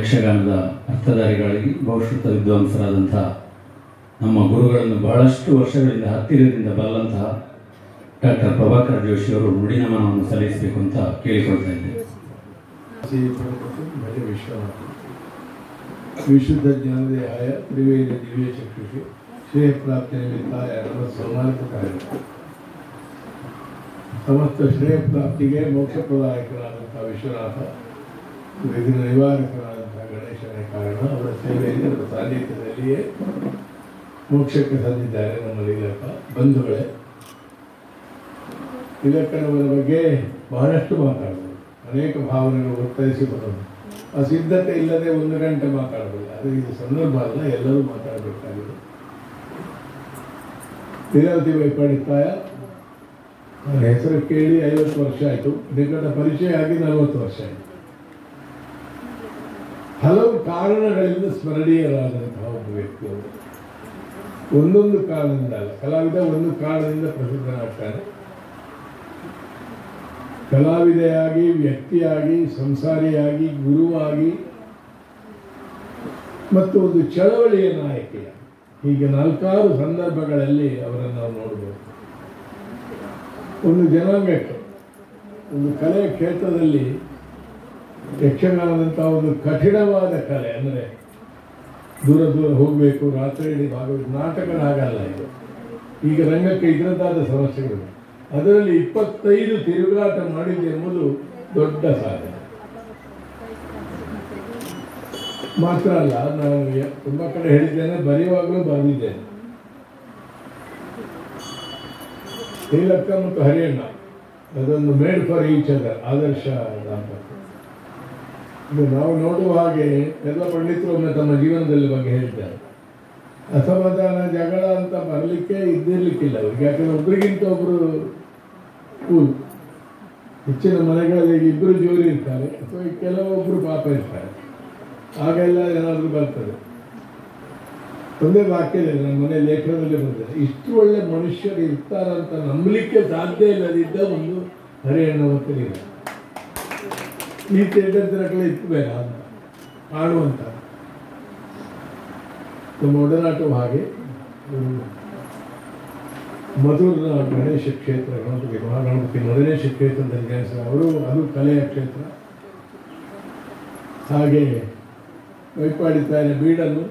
ಯಕ್ಷಗಾನದ ಅರ್ಥಧಾರಿಗಳಿಗೆ ಬಹುಶ್ರುತ ವಿದ್ವಾಂಸರಾದಂಥ ನಮ್ಮ ಗುರುಗಳನ್ನು ಬಹಳಷ್ಟು ವರ್ಷಗಳಿಂದ ಹತ್ತಿರದಿಂದ ಬಲ್ಲಂತಹ ಡಾಕ್ಟರ್ ಪ್ರಭಾಕರ್ ಜೋಶಿ ಅವರು ನುಡಿನಮನವನ್ನು ಸಲ್ಲಿಸಬೇಕು ಅಂತ ಕೇಳಿಕೊಳ್ತಾ ಇದ್ದೇವೆ. ವಿಶುದ್ಧ ಜ್ಞಾನದೇಹಾಯ ತ್ರಿವೇದ ದಿವ್ಯ ಚಕ್ಷುಷಿ ಶ್ರೇಯ ಪ್ರಾಪ್ತಿ ನಿಮಿತ್ತಾಯ ನಮ್ಮ ಸನ್ಮಾನಿತ ಸಮಸ್ತ ಶ್ರೇಯ ಪ್ರಾಪ್ತಿಗೆ ಮೋಕ್ಷಪ್ರದಾಯಕರಾದಂಥ ವಿಶ್ವನಾಥ, ವಿಘ್ನ ನಿವಾರಕರಾದಂಥ ಗಣೇಶನೇ ಕಾರಣ. ಅವರ ಸೇವೆಯಲ್ಲಿ ಅವರ ಸಾನ್ನಿಧ್ಯದಲ್ಲಿಯೇ ಮೋಕ್ಷಕ್ಕೆ ತಂದಿದ್ದಾರೆ ನಮ್ಮ ಇಲಕ್ಕ ಬಂಧುಗಳೇ. ಇಲಕ್ಕನವರ ಬಗ್ಗೆ ಬಹಳಷ್ಟು ಮಾತಾಡಬಹುದು, ಅನೇಕ ಭಾವನೆಗಳು ಒತ್ತರಿಸಿಕೊಳ್ಳಬಹುದು. ಆ ಸಿದ್ಧತೆ ಇಲ್ಲದೆ ಒಂದು ಗಂಟೆ ಮಾತಾಡಬಹುದು. ಆದರೆ ಇದು ಸಂದರ್ಭ ಅಲ್ಲ, ಎಲ್ಲರೂ ಮಾತಾಡಬೇಕಾಗಿದೆ. ಲೀಲಾವತಿ ವೈಪಾಡಿತಾಯ ನನ್ನ ಹೆಸರು ಕೇಳಿ 50 ವರ್ಷ ಆಯಿತು, ನಿಕಟ ಪರಿಚಯ ಆಗಿ 40 ವರ್ಷ ಆಯಿತು. ಹಲವು ಕಾರಣಗಳಿಂದ ಸ್ಮರಣೀಯರಾದಂತಹ ಒಬ್ಬ ವ್ಯಕ್ತಿ ಅವರು. ಒಂದೊಂದು ಕಾರಣದಿಂದ ಅಲ್ಲ, ಕಲಾವಿದ ಒಂದು ಕಾರಣದಿಂದ ಪ್ರಸಿದ್ಧನಾಗ್ತಾನೆ. ಕಲಾವಿದೆಯಾಗಿ, ವ್ಯಕ್ತಿಯಾಗಿ, ಸಂಸಾರಿಯಾಗಿ, ಗುರುವಾಗಿ ಮತ್ತು ಒಂದು ಚಳವಳಿಯ ನಾಯಕಿಯಾಗಿ, ಹೀಗೆ 4 ಸಂದರ್ಭಗಳಲ್ಲಿ ಅವರನ್ನು ನಾವು ನೋಡಬಹುದು. ಒಂದು ಜನಾಂಗಕ್ಕೆ, ಒಂದು ಕಲೆಯ ಕ್ಷೇತ್ರದಲ್ಲಿ ಯಕ್ಷಗಾನದಂಥ ಒಂದು ಕಠಿಣವಾದ ಕಲೆ, ಅಂದರೆ ದೂರ ದೂರ ಹೋಗಬೇಕು, ರಾತ್ರಿ ಇಡೀ ಭಾಗವಹಿಸಿ, ನಾಟಕನಾಗಲ್ಲ ಇದು. ಈಗ ರಂಗಕ್ಕೆ ಇದರದ್ದಾದ ಸಮಸ್ಯೆಗಳು. ಅದರಲ್ಲಿ 25 ತಿರುಗಾಟ ಮಾಡಿದೆ ಎಂಬುದು ದೊಡ್ಡ ಸಾಧನೆ. ಮಾತ್ರ ಅಲ್ಲ, ನಾನು ತುಂಬ ಕಡೆ ಹೇಳಿದ್ದೇನೆ, ಬರೆಯುವಾಗಲೂ ಬರೆದಿದ್ದೇನೆ. ಲೀಲಕ್ಕ ಮತ್ತು ಹರಿಯಣ್ಣ ಅದೊಂದು ಮೇಡ್ ಫಾರ್ ಈಚ್ ಅದರ್ ಆದರ್ಶ ದಾಂಪತ್ಯ. ಇದು ನಾವು ನೋಡುವ ಹಾಗೆ ಎಲ್ಲ ಪಂಡಿತರು ಒಮ್ಮೆ ತಮ್ಮ ಜೀವನದಲ್ಲಿ ಬಗ್ಗೆ ಹೇಳ್ತಾರೆ. ಅಸಮಾಧಾನ, ಜಗಳ ಅಂತ ಬರಲಿಕ್ಕೆ ಇದ್ದಿರ್ಲಿಕ್ಕಿಲ್ಲ ಅವ್ರಿಗೆ. ಯಾಕಂದ್ರೆ ಒಬ್ರಿಗಿಂತ ಒಬ್ರು ಕೂಲ್. ಹೆಚ್ಚಿನ ಮನೆಗಳಲ್ಲಿ ಇಬ್ಬರು ಜೋರಿ ಇರ್ತಾರೆ, ಅಥವಾ ಕೆಲವೊಬ್ಬರು ಪಾಪ ಇರ್ತಾರೆ. ಆಗೆಲ್ಲ ಏನಾದರೂ ಬರ್ತದೆ. ಒಂದೇ ವಾಕ್ಯದಲ್ಲಿ ನನ್ನ ಮನೆ ಲೇಖನದಲ್ಲಿ ಬರ್ತದೆ, ಇಷ್ಟು ಒಳ್ಳೆ ಮನುಷ್ಯರು ಇರ್ತಾರಂತ ನಂಬಲಿಕ್ಕೆ ಸಾಧ್ಯ ಇಲ್ಲದಿದ್ದ ಒಂದು ಹರಿಯಣ್ಣ ಮತ್ತು ಲೀಲ. ಈ ತೇಟಂತರಗಳು ಇತ್ತಬೇಡ ಅಂತ ಕಾಣುವಂತ ನಮ್ಮ ಒಡನಾಟವು ಹಾಗೆ. ಮಧುರ ಗಣೇಶ ಕ್ಷೇತ್ರ, ಗಣಪತಿ ಮಹಾಗಣಪತಿ ಗಣೇಶ ಕ್ಷೇತ್ರದಲ್ಲಿ ಗಣೇಶ ಅವರು, ಅದು ಕಲೆಯ ಕ್ಷೇತ್ರ. ಹಾಗೆ ವೈಪಾಡಿತಾಯನ ಬೀಡನ್ನು,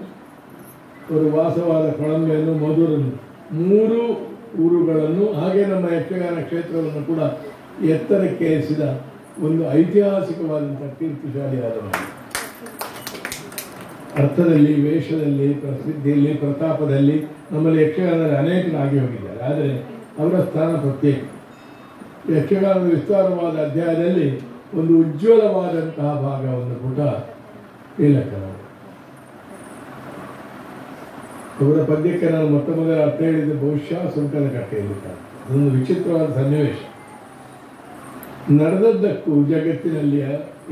ಅವರು ವಾಸವಾದ ಕೊಳಂಬೆಯನ್ನು, ಮಧುರನ್ನು, 3 ಊರುಗಳನ್ನು, ಹಾಗೆ ನಮ್ಮ ಯಕ್ಷಗಾನ ಕ್ಷೇತ್ರವನ್ನು ಕೂಡ ಎತ್ತರಕ್ಕೆ ಏರಿಸಿದ ಒಂದು ಐತಿಹಾಸಿಕವಾದಂಥ ಕೀರ್ತಿಶಾಲಿಯಾದ ಮನೆ. ಅರ್ಥದಲ್ಲಿ, ವೇಷದಲ್ಲಿ, ಪ್ರಸಿದ್ಧಿಯಲ್ಲಿ, ಪ್ರತಾಪದಲ್ಲಿ ನಮ್ಮಲ್ಲಿ ಯಕ್ಷಗಾನದಲ್ಲಿ ಅನೇಕರಾಗಿ ಹೋಗಿದ್ದಾರೆ. ಆದರೆ ಅವರ ಸ್ಥಾನ ಪ್ರತ್ಯೇಕ. ಯಕ್ಷಗಾನದ ವಿಸ್ತಾರವಾದ ಅಧ್ಯಾಯದಲ್ಲಿ ಒಂದು ಉಜ್ವಲವಾದಂತಹ ಭಾಗ, ಒಂದು ಪುಟ ಲೀಲಕ್ಕನವರು. ಅವರ ಪದ್ಯಕ್ಕೆ ನಾನು ಮೊದಲ ಅರ್ಥ ಹೇಳಿದ ಬಹುಶಃ ಸುಂಕದ ಕಟ್ಟೆಯಲ್ಲಿ. ಅದೊಂದು ವಿಚಿತ್ರವಾದ ಸನ್ನಿವೇಶ. ನಡೆದದ್ದಕ್ಕೂ ಜಗತ್ತಿನಲ್ಲಿ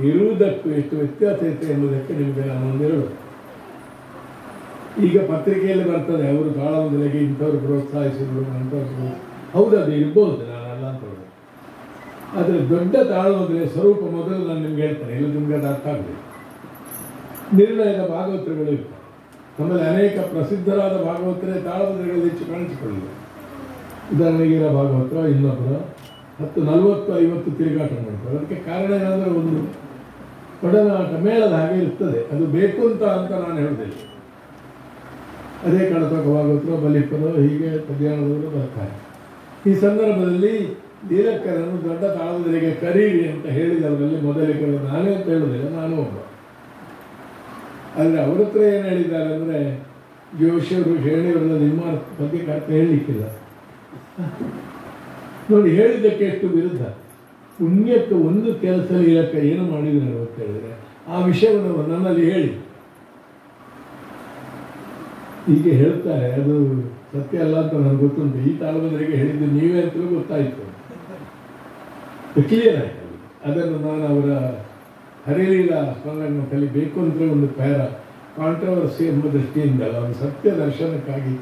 ಇರುವುದಕ್ಕೂ ಎಷ್ಟು ವ್ಯತ್ಯಾಸ ಇತ್ತು ಎಂಬುದಕ್ಕೆ ನಿಮಗೆ ನಾನೊಂದು ಹೇಳೋದು. ಈಗ ಪತ್ರಿಕೆಯಲ್ಲಿ ಬರ್ತದೆ, ಅವರು ತಾಳಮದ್ದಲೆಗೆ ಇಂಥವ್ರು ಪ್ರೋತ್ಸಾಹಿಸಿದ್ರು, ಅಂಥವ್ರು. ಹೌದದು ಇರ್ಬೋದು, ನಾನಲ್ಲ ಅಂತ ಹೇಳೋದು. ಆದರೆ ದೊಡ್ಡ ತಾಳಮದ್ದಲೆ ಸ್ವರೂಪ ಮೊದಲು ನಾನು ನಿಮ್ಗೆ ಹೇಳ್ತೇನೆ, ಇಲ್ಲ ನಿಮ್ಗೆ ಅದು ಅರ್ಥ ಆಗಬೇಕು. ನಿರ್ಣಯದ ಭಾಗವತರುಗಳು ಇರ್ತಾರೆ. ನಮ್ಮಲ್ಲಿ ಅನೇಕ ಪ್ರಸಿದ್ಧರಾದ ಭಾಗವತರೇ ತಾಳಮದ್ದಲೆಗಳಲ್ಲಿ ಹೆಚ್ಚು ಕಾಣಿಸಿಕೊಳ್ಳಿಲ್ಲ. ಉದಾಹರಣೆಗೆ ಭಾಗವತರ ಇನ್ನೊಬ್ಬರ 10, 40, 50 ತಿರುಗಾಟ ಮಾಡ್ತಾರೆ. ಅದಕ್ಕೆ ಕಾರಣ ಏನಂದರೆ ಒಂದು ಒಡನಾಟ, ಮೇಳದ ಹಾಗೆ ಇರ್ತದೆ. ಅದು ಬೇಕು ಅಂತ ನಾನು ಹೇಳುವುದಿಲ್ಲ. ಅದೇ ಕಡತಕ ಭಾಗವತರು, ಬಲಿಪರು, ಹೀಗೆ ಪದ್ಯಾಣದವರು ಬರ್ತಾರೆ. ಈ ಸಂದರ್ಭದಲ್ಲಿ ಲೀಲಕ್ಕರನ್ನು ದೊಡ್ಡ ತಾಳಮದ್ದಲೆಗೆ ಕರೀರಿ ಅಂತ ಹೇಳಿದವರಲ್ಲಿ ಮೊದಲಿಗರು ನಾನೇ ಅಂತ ಹೇಳುವುದಿಲ್ಲ, ನಾನು ಒಬ್ಬ. ಆದರೆ ಅವ್ರ ಹತ್ರ ಏನು ಹೇಳಿದ್ದಾರೆ ಅಂದರೆ, ಜೋಶಿಯವರು, ಶೇಣಿಯವರೆಲ್ಲ ನಿಮ್ಮ ಬಗ್ಗೆ ಅರ್ಥ ಹೇಳಲಿಕ್ಕಿಲ್ಲ ನೋಡಿ. ಹೇಳಿದ್ದಕ್ಕೆ ಎಷ್ಟು ವಿರುದ್ಧ. ಪುಣ್ಯಕ್ಕೆ ಒಂದು ಕೆಲಸ ಲೀಲಕ್ಕ ಏನು ಮಾಡಿದ್ರು ಅಂತ ಹೇಳಿದರೆ, ಆ ವಿಷಯವನ್ನು ನನ್ನಲ್ಲಿ ಹೇಳಿ. ಹೀಗೆ ಹೇಳ್ತಾರೆ, ಅದು ಸತ್ಯ ಅಲ್ಲ ಅಂತ ನನಗೆ ಗೊತ್ತುಂಟು. ಈ ತಾಳಮದ್ದಲೆಗೆ ಹೇಳಿದ್ದು ನೀವೇ ಅಂತಲೂ ಗೊತ್ತಾಯಿತು, ಕ್ಲಿಯರ್ ಆಯಿತು. ಅದನ್ನು ನಾನು ಅವರ ಹರಿಲೀಲ ಸ್ಮರಣೆಯನ್ನು ಕಲಿಬೇಕು ಅಂದರೆ ಒಂದು ಪ್ಯಾರ ಕಾಂಟ್ರವರ್ಸಿ ಎಂಬ ದೃಷ್ಟಿಯಿಂದ ಒಂದು ಸತ್ಯ ದರ್ಶನಕ್ಕಾಗಿ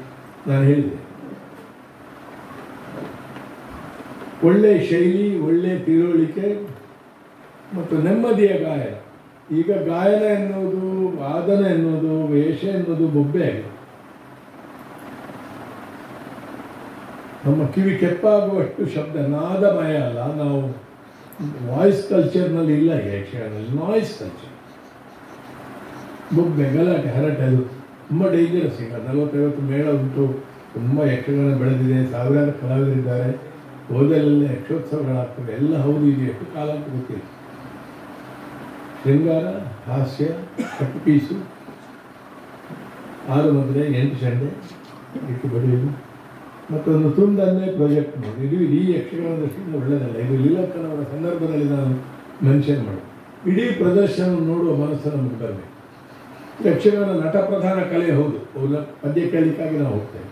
ನಾನು ಹೇಳಿದೆ. ಒಳ್ಳೆಯ ಶೈಲಿ, ಒಳ್ಳೆಯ ತಿಳುವಳಿಕೆ ಮತ್ತು ನೆಮ್ಮದಿಯ ಗಾಯನ. ಈಗ ಗಾಯನ ಎನ್ನುವುದು ವಾದನ ಎನ್ನುವುದು ವೇಷ ಎನ್ನುವುದು ಬೊಬ್ಬೆ ಆಗಿದೆ. ನಮ್ಮ ಕಿವಿ ಕೆಪ್ಪಾಗುವಷ್ಟು ಶಬ್ದ ನಾದಮಯ ಅಲ್ಲ. ನಾವು ವಾಯ್ಸ್ ಕಲ್ಚರ್ನಲ್ಲಿ ಇಲ್ಲ ಈಗ ಯಕ್ಷಗಾನದಲ್ಲಿ. ನಾಯ್ಸ್ ಕಲ್ಚರ್, ಬೊಬ್ಬೆ, ಗಲಾಟೆ, ಹರಟೆ, ಅದು ತುಂಬ ಡೇಂಜರಸ್. ಈಗ 40-50 ಮೇಳ ಉಂಟು, ತುಂಬ ಯಕ್ಷಗಾನ ಬೆಳೆದಿದೆ, ಸಾವಿರಾರು ಕಲಾವಿದರಿದ್ದಾರೆ, ಹೋದಲ್ಲೆಲ್ಲ ಯಕ್ಷೋತ್ಸವಗಳಾಗ್ತವೆ. ಎಲ್ಲ ಹೌದು, ಇದು ಎಷ್ಟು ಕಾಲ ಅಂತ ಗೊತ್ತಿಲ್ಲ. ಶೃಂಗಾರ, ಹಾಸ್ಯ, ಕಟ್ಟು ಪೀಸು, 6 ಮದುವೆ, 8 ಚಂಡೆ ಇಟ್ಟು ಬರೆಯುವುದು, ಮತ್ತೊಂದು ತುಂಡನ್ನೇ ಪ್ರೊಜೆಕ್ಟ್ ಮಾಡಿ. ಇಡೀ ಯಕ್ಷಗಾನ ದೃಷ್ಟಿಯಿಂದ ಒಳ್ಳೆಯದಲ್ಲ. ಇದು ಲೀಲಕ್ಕನವರ ಸಂದರ್ಭದಲ್ಲಿ ನಾನು ಮೆನ್ಷನ್ ಮಾಡಿ, ಇಡೀ ಪ್ರದರ್ಶನ ನೋಡುವ ಮನಸ್ಸು ನಮಗೆ ಬರಬೇಕು. ಯಕ್ಷಗಾನ ನಟ ಪ್ರಧಾನ ಕಲೆ ಹೌದು, ಅವರ ಪದ್ಯ ಕೇಳಲಿಕ್ಕಾಗಿ ನಾವು ಹೋಗ್ತೇವೆ.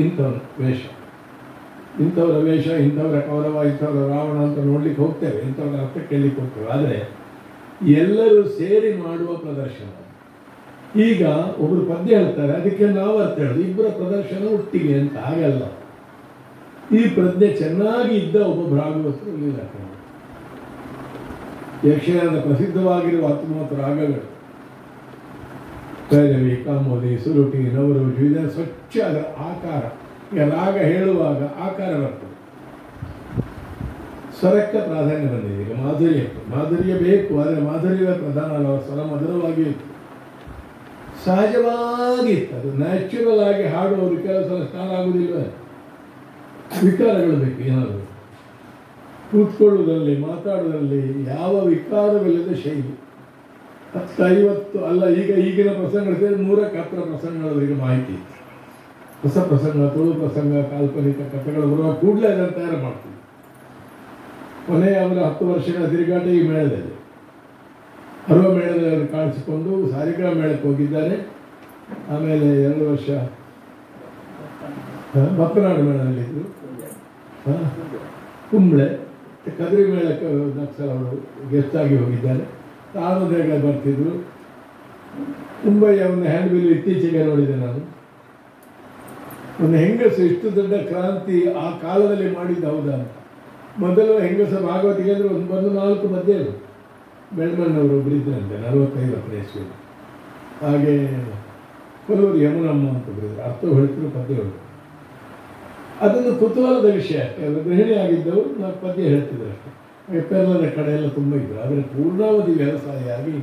ಇಂಥವ್ರ ವೇಷ, ಇಂಥವರ ವೇಷ, ಇಂಥವರ ಕೌರವ, ಇಂಥವರ ರಾವಣ ಅಂತ ನೋಡ್ಲಿಕ್ಕೆ ಹೋಗ್ತೇವೆ, ಇಂಥವರ ಅರ್ಥ ಕೇಳಲಿಕ್ಕೆ ಹೋಗ್ತೇವೆ. ಆದರೆ ಎಲ್ಲರೂ ಸೇರಿ ಮಾಡುವ ಪ್ರದರ್ಶನ. ಈಗ ಒಬ್ಬರು ಪದ್ಯ ಹೇಳ್ತಾರೆ, ಅದಕ್ಕೆ ನಾವು ಅರ್ಥ ಹೇಳೋದು, ಇಬ್ಬರ ಪ್ರದರ್ಶನ ಒಟ್ಟಿಗೆ ಅಂತ. ಹಾಗಲ್ಲ. ಈ ಪ್ರಜ್ಞೆ ಚೆನ್ನಾಗಿ ಇದ್ದ ಒಬ್ಬ ಭಾಗವತರು ಲೀಲಕ್ಕನ. ಯಕ್ಷಗಾನದ ಪ್ರಸಿದ್ಧವಾಗಿರುವ 19 ರಾಗಗಳು, ಭೈರವಿ, ಕಾಮೋದಿ, ಸುರುಟಿ, ನವರೋಜು, ಇದನ್ನು ಸ್ವಚ್ಛ ಅದರ ಆಕಾರ. ಈಗ ರಾಗ ಹೇಳುವಾಗ ಆಕಾರ ಬರ್ತದೆ, ಸ್ವರಕ್ಕೆ ಪ್ರಾಧಾನ್ಯ ಬಂದಿದೆ. ಈಗ ಮಾಧುರ್ಯ ಬೇಕು, ಆದರೆ ಮಾಧುರ್ಯವೇ ಪ್ರಧಾನ ಅಲ್ಲ. ಸ್ವರ ಮಧುರವಾಗಿತ್ತು, ಸಹಜವಾಗಿತ್ತು. ಅದು ನ್ಯಾಚುರಲ್ ಆಗಿ ಹಾಡುವವರು ಕೆಲವು ಸಲ ಸ್ಟಾರ್ ಆಗುವುದಿಲ್ಲ, ವಿಕಾರಗಳು ಬೇಕು. ಏನಾದರೂ ಕೂತ್ಕೊಳ್ಳುವುದರಲ್ಲಿ, ಮಾತಾಡುವುದರಲ್ಲಿ ಯಾವ ವಿಕಾರವಿಲ್ಲದ ಶೈಲಿ. 10-50 ಅಲ್ಲ, ಈಗಿನ ಪ್ರಸಂಗಗಳು ಸೇರಿ 100ಕ್ಕೆ ಹತ್ತಿರ ಪ್ರಸಂಗಗಳವರಿಗೆ ಮಾಹಿತಿ ಇತ್ತು. ಹೊಸ ಪ್ರಸಂಗ, ತುಳು ಪ್ರಸಂಗ, ಕಾಲ್ಪನಿಕ ಕಥೆಗಳು ಬರುವ ಕೂಡಲೇ ಅದನ್ನು ತಯಾರು ಮಾಡ್ತೀವಿ. ಕೊನೆಯ ಅವರ 10 ವರ್ಷಗಳ ತಿರುಗಾಟ ಈ ಮೇಳದಲ್ಲಿ, ಹರುವ ಮೇಳದಲ್ಲಿ ಅವರು ಕಾಣಿಸಿಕೊಂಡು ಸಾರಿಗ್ರಾಮ ಮೇಳಕ್ಕೆ ಹೋಗಿದ್ದಾರೆ. ಆಮೇಲೆ 2 ವರ್ಷ ಬಪ್ಪನಾಡು ಮೇಳದಲ್ಲಿದ್ದರು, ಕುಂಬಳೆ, ಕದ್ರಿ ಮೇಳಕ್ಕೆ ನಕ್ಸಲ್ ಅವರು ಗೆಸ್ಟ್ ಆಗಿ ಹೋಗಿದ್ದಾರೆ. ತಾಳಮದ್ರೆಗಳು ಬರ್ತಿದ್ರು. ಮುಂಬೈಯ ಒಂದು ಹ್ಯಾಂಡ್ ಬಿಲ್ ಇತ್ತೀಚೆಗೆ ನೋಡಿದೆ ನಾನು. ಒಂದು ಹೆಂಗಸು ಇಷ್ಟು ದೊಡ್ಡ ಕ್ರಾಂತಿ ಆ ಕಾಲದಲ್ಲಿ ಮಾಡಿದ್ದು ಹೌದಾ ಅಂತ. ಮೊದಲು ಹೆಂಗಸ ಭಾಗವತಿಗೆ ಅಂದರೆ ಒಂದು 4 ಮಧ್ಯೆ ಬೆಳ್ಮಣ್ಣವರು ಒಬ್ಬರಿದ್ರಂತೆ, 45 ಇಸ್ವಿಯಲ್ಲಿ. ಹಾಗೆ ಕೊಲ್ಲೂರು ಯಮುನಮ್ಮ ಅಂತ ಬರೆದರು, ಅರ್ಥ ಹೇಳ್ತಿದ್ರು, ಪದ್ಯ ಹೇಳ್ತಾರೆ. ಅದನ್ನು ಕುತೂಹಲದ ವಿಷಯ ಅಷ್ಟೇ. ಅವರು ಗೃಹಿಣಿ ಆಗಿದ್ದವರು 4 ಪದ್ಯ ಹೇಳ್ತಿದ್ರು ಅಷ್ಟೇ. ಪೆರ್ಲದ ಕಡೆ ಎಲ್ಲ ತುಂಬ ಇದ್ದರು. ಆದರೆ ಪೂರ್ಣಾವಧಿ ವ್ಯವಸಾಯಿಯಾಗಿ